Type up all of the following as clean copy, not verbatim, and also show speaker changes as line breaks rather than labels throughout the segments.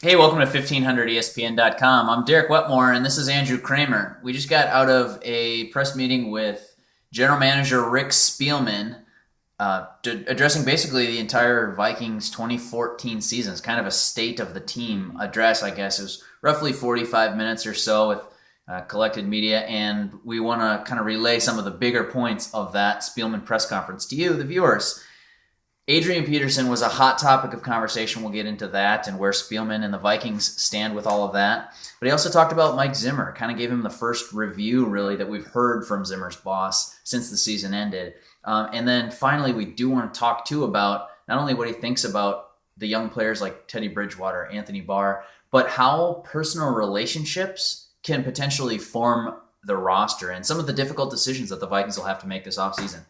Hey, welcome to 1500ESPN.com. I'm Derek Wetmore, and this is Andrew Kramer. We just got out of a press meeting with General Manager Rick Spielman, addressing basically the entire Vikings 2014 season. It's kind of a state of the team address, I guess. It was roughly 45 minutes or so with collected media, and we want to kind of relay some of the bigger points of that Spielman press conference to you, the viewers. Adrian Peterson was a hot topic of conversation. We'll get into that and where Spielman and the Vikings stand with all of that. But he also talked about Mike Zimmer, kind of gave him the first review, really, that we've heard from Zimmer's boss since the season ended. And then finally, we do want to talk, too, about not only what he thinks about the young players like Teddy Bridgewater, Anthony Barr, but how personal relationships can potentially form the roster and some of the difficult decisions that the Vikings will have to make this offseason.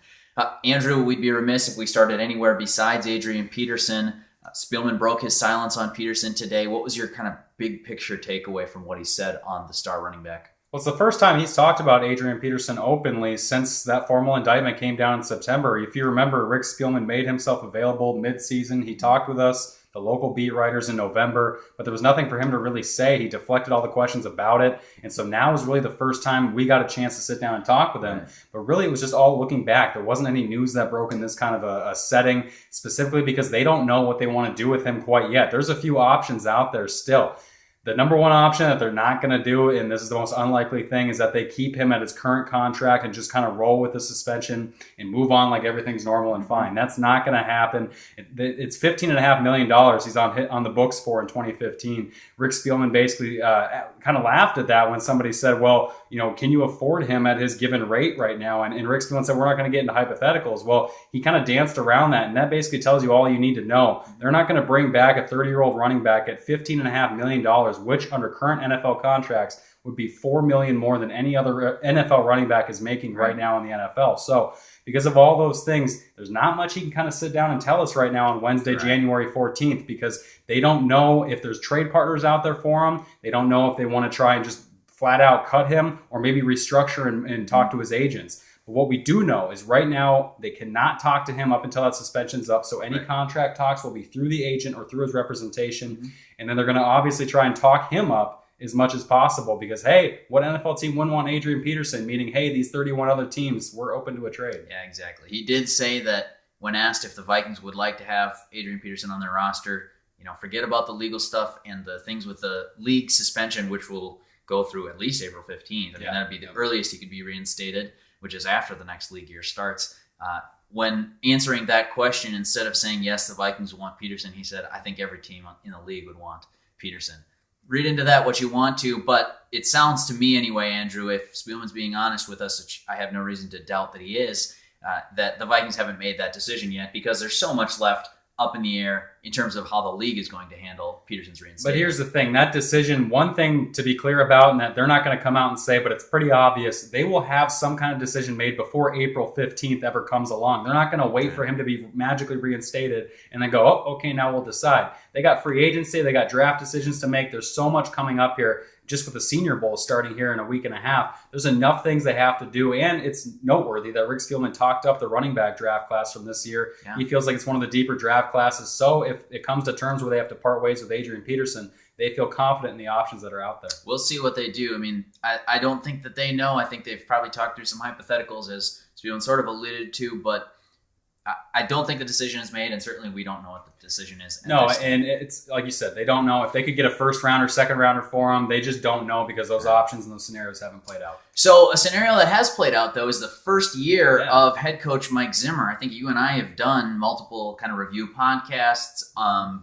Andrew, we'd be remiss if we started anywhere besides Adrian Peterson. Spielman broke his silence on Peterson today. What was your kind of big picture takeaway from what he said on the star running back?
Well, it's the first time he's talked about Adrian Peterson openly since that formal indictment came down in September. If you remember, Rick Spielman made himself available mid-season. He talked with us, the local beat writers, in November, but there was nothing for him to really say. He deflected all the questions about it. And so now is really the first time we got a chance to sit down and talk with him. Right. But really, it was just all looking back. There wasn't any news that broke in this kind of a setting, specifically because they don't know what they want to do with him quite yet. There's a few options out there still. The number one option that they're not going to do, and this is the most unlikely thing, is that they keep him at his current contract and just kind of roll with the suspension and move on like everything's normal and fine. That's not going to happen. It's $15.5 million he's on the books for in 2015. Rick Spielman basically kind of laughed at that when somebody said, well, can you afford him at his given rate right now? And Rick Spielman said, we're not going to get into hypotheticals. Well, he kind of danced around that, and that basically tells you all you need to know. They're not going to bring back a 30-year-old running back at $15.5 million, which under current NFL contracts would be $4 million more than any other NFL running back is making right now in the NFL. So because of all those things, there's not much he can kind of sit down and tell us right now on Wednesday, January 14th, because they don't know if there's trade partners out there for him. They don't know if they want to try and just flat out cut him or maybe restructure and talk to his agents. But what we do know is right now they cannot talk to him up until that suspension's up. So any contract talks will be through the agent or through his representation. Mm-hmm. And then they're going to obviously try and talk him up as much as possible because, hey, what NFL team wouldn't want Adrian Peterson? Meaning, hey, these 31 other teams, we're open to a trade.
Yeah, exactly. He did say that when asked if the Vikings would like to have Adrian Peterson on their roster, forget about the legal stuff and the things with the league suspension, which will go through at least April 15th. I mean, that'd be the earliest he could be reinstated, which is after the next league year starts. When answering that question, instead of saying, yes, the Vikings want Peterson, he said, I think every team in the league would want Peterson. Read into that what you want to, but it sounds to me anyway, Andrew, if Spielman's being honest with us, which I have no reason to doubt that he is, that the Vikings haven't made that decision yet because there's so much left up in the air in terms of how the league is going to handle Peterson's reinstatement.
But here's the thing, that decision, one thing to be clear about, and that they're not going to come out and say, but it's pretty obvious, they will have some kind of decision made before April 15th ever comes along. They're not going to wait for him to be magically reinstated and then go, oh, okay, now we'll decide. They got free agency, they got draft decisions to make. There's so much coming up here. Just with the Senior Bowl starting here in a week and a half, there's enough things they have to do. And it's noteworthy that Rick Spielman talked up the running back draft class from this year. Yeah. He feels like it's one of the deeper draft classes. So if it comes to terms where they have to part ways with Adrian Peterson, they feel confident in the options that are out there.
We'll see what they do. I mean, I don't think that they know. I think they've probably talked through some hypotheticals, as Spielman sort of alluded to, but I don't think the decision is made, and certainly we don't know what the decision is.
No, and it's like you said, they don't know. If they could get a first rounder, second rounder for him, they just don't know because those options and those scenarios haven't played out.
So a scenario that has played out, though, is the first year of head coach Mike Zimmer. I think you and I have done multiple kind of review podcasts,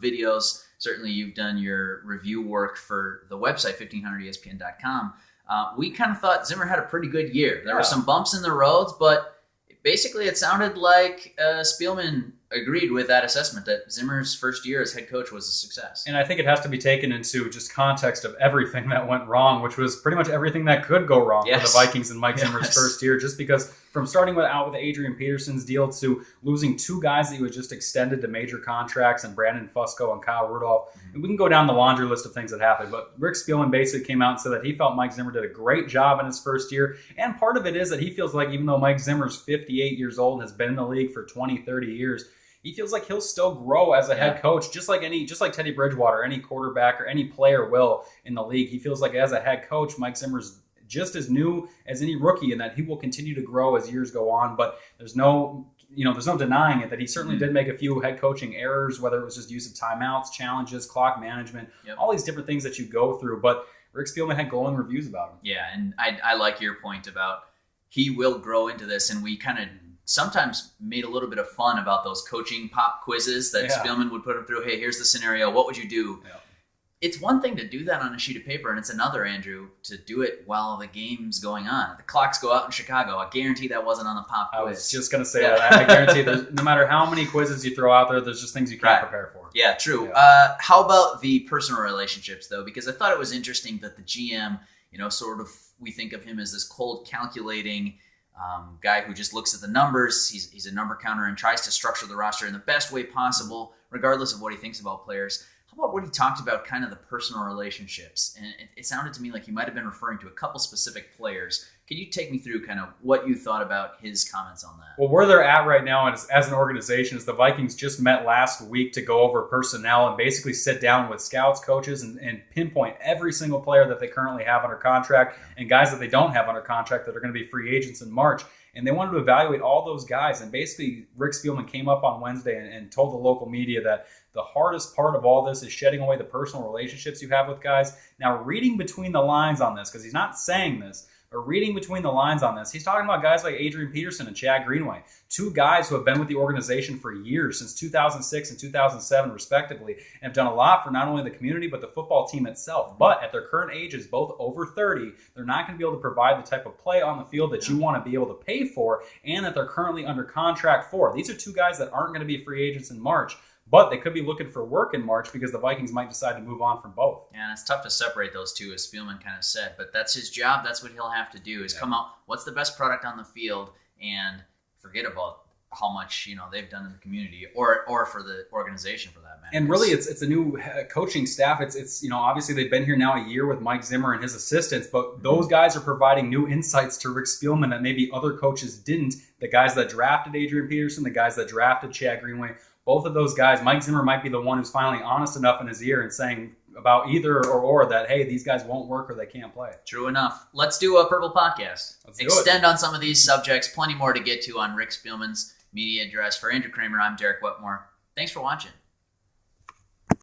videos. Certainly you've done your review work for the website, 1500ESPN.com. We kind of thought Zimmer had a pretty good year. There were some bumps in the roads, but basically, it sounded like Spielman agreed with that assessment that Zimmer's first year as head coach was a success.
And I think it has to be taken into just context of everything that went wrong, which was pretty much everything that could go wrong for the Vikings in Mike Zimmer's first year, just because from starting out with Adrian Peterson's deal to losing two guys that he was just extended to major contracts, and Brandon Fusco and Kyle Rudolph. And we can go down the laundry list of things that happened, but Rick Spielman basically came out and said that he felt Mike Zimmer did a great job in his first year. And part of it is that he feels like even though Mike Zimmer's 58 years old, has been in the league for 20, 30 years, he feels like he'll still grow as a head coach, just like Teddy Bridgewater, any quarterback or any player will in the league. He feels like as a head coach, Mike Zimmer's just as new as any rookie, and that he will continue to grow as years go on. But there's no denying it that he certainly did make a few head coaching errors, whether it was just use of timeouts, challenges, clock management, all these different things that you go through. But Rick Spielman had glowing reviews about him.
Yeah, and I like your point about he will grow into this, and we kind of sometimes made a little bit of fun about those coaching pop quizzes that Spielman would put him through. Hey, here's the scenario. What would you do? Yeah. It's one thing to do that on a sheet of paper, and it's another, Andrew, to do it while the game's going on. The clocks go out in Chicago. I guarantee that wasn't on the pop quiz.
I was just going to say that. I guarantee no matter how many quizzes you throw out there, there's just things you can't prepare for.
Yeah, true. Yeah. How about the personal relationships, though? Because I thought it was interesting that the GM, sort of, we think of him as this cold, calculating guy who just looks at the numbers. He's a number counter and tries to structure the roster in the best way possible, regardless of what he thinks about players. How about what he talked about, kind of the personal relationships? And it sounded to me like he might have been referring to a couple specific players. Can you take me through kind of what you thought about his comments on that?
Well, where they're at right now as an organization is the Vikings just met last week to go over personnel and basically sit down with scouts, coaches, and pinpoint every single player that they currently have under contract and guys that they don't have under contract that are going to be free agents in March. And they wanted to evaluate all those guys. And basically, Rick Spielman came up on Wednesday and told the local media that the hardest part of all this is shedding away the personal relationships you have with guys. Now, reading between the lines on this, because he's not saying this, but reading between the lines on this, he's talking about guys like Adrian Peterson and Chad Greenway, two guys who have been with the organization for years, since 2006 and 2007, respectively, and have done a lot for not only the community, but the football team itself. But at their current ages, both over 30, they're not going to be able to provide the type of play on the field that you want to be able to pay for and that they're currently under contract for. These are two guys that aren't going to be free agents in March, but they could be looking for work in March because the Vikings might decide to move on from both.
Yeah, and it's tough to separate those two, as Spielman kind of said. But that's his job. That's what he'll have to do is come out, what's the best product on the field, and forget about how much they've done in the community or for the organization for that matter.
And really, it's a new coaching staff. It's obviously they've been here now a year with Mike Zimmer and his assistants, but those guys are providing new insights to Rick Spielman that maybe other coaches didn't. The guys that drafted Adrian Peterson, the guys that drafted Chad Greenway. Both of those guys, Mike Zimmer might be the one who's finally honest enough in his ear and saying about either or that, hey, these guys won't work or they can't play.
True enough. Let's do a Purple Podcast. Extend on some of these subjects. Plenty more to get to on Rick Spielman's media address. For Andrew Kramer, I'm Derek Wetmore. Thanks for watching.